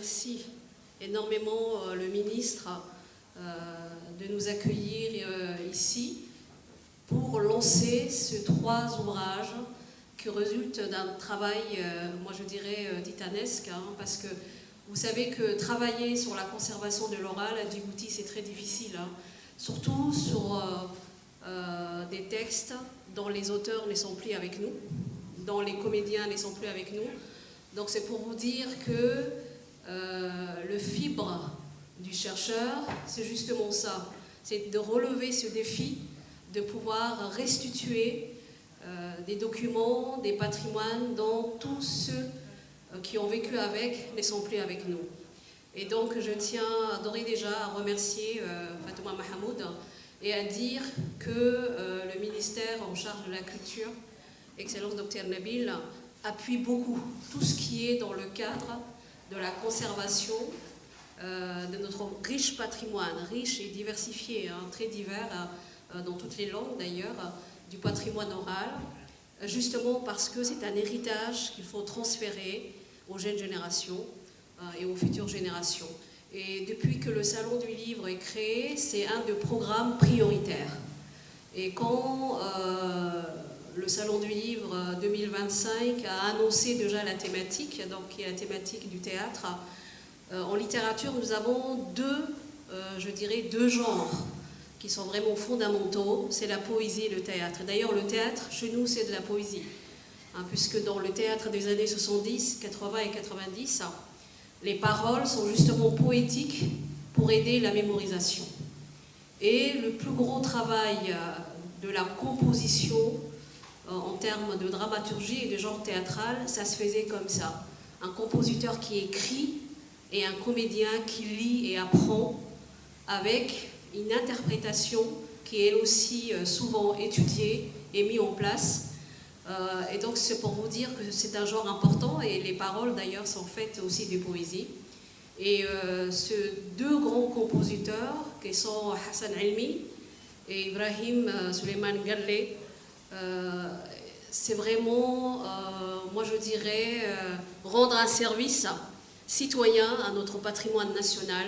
remercie énormément le ministre de nous accueillir ici pour lancer ces 3 ouvrages qui résultent d'un travail, moi je dirais, titanesque, hein, parce que vous savez que travailler sur la conservation de l'oral à Djibouti, c'est très difficile, hein, surtout sur des textes dont les auteurs ne sont plus avec nous, dont les comédiens ne sont plus avec nous. Donc c'est pour vous dire que le fibre du chercheur, c'est justement ça, c'est de relever ce défi, de pouvoir restituer des documents, des patrimoines dont tous ceux qui ont vécu avec ne sont plus avec nous. Et donc je tiens d'ores et déjà à remercier Fatouma Mahamoud et à dire que le ministère en charge de la culture, Excellence Dr Nabil, appuie beaucoup tout ce qui est dans le cadre de la conservation de notre riche patrimoine, riche et diversifié, hein, très divers dans toutes les langues d'ailleurs, du patrimoine oral, justement parce que c'est un héritage qu'il faut transférer aux jeunes générations et aux futures générations. Et depuis que le Salon du Livre est créé, c'est un des programmes prioritaires. Et quand le Salon du Livre 2025 a annoncé déjà la thématique, donc qui est la thématique du théâtre, en littérature, nous avons je dirais deux genres qui sont vraiment fondamentaux, c'est la poésie et le théâtre. D'ailleurs, le théâtre, chez nous, c'est de la poésie, hein, puisque dans le théâtre des années 70, 80 et 90, les paroles sont justement poétiques pour aider la mémorisation. Et le plus gros travail de la composition en termes de dramaturgie et de genre théâtral, ça se faisait comme ça. Un compositeur qui écrit et un comédien qui lit et apprend avec une interprétation qui est aussi souvent étudiée et mise en place. Et donc c'est pour vous dire que c'est un genre important et les paroles d'ailleurs sont faites aussi des poésies. Et ces 2 grands compositeurs qui sont Hassan Elmi et Ibrahim Suleiman Galle, c'est vraiment, moi je dirais, rendre un service citoyen à notre patrimoine national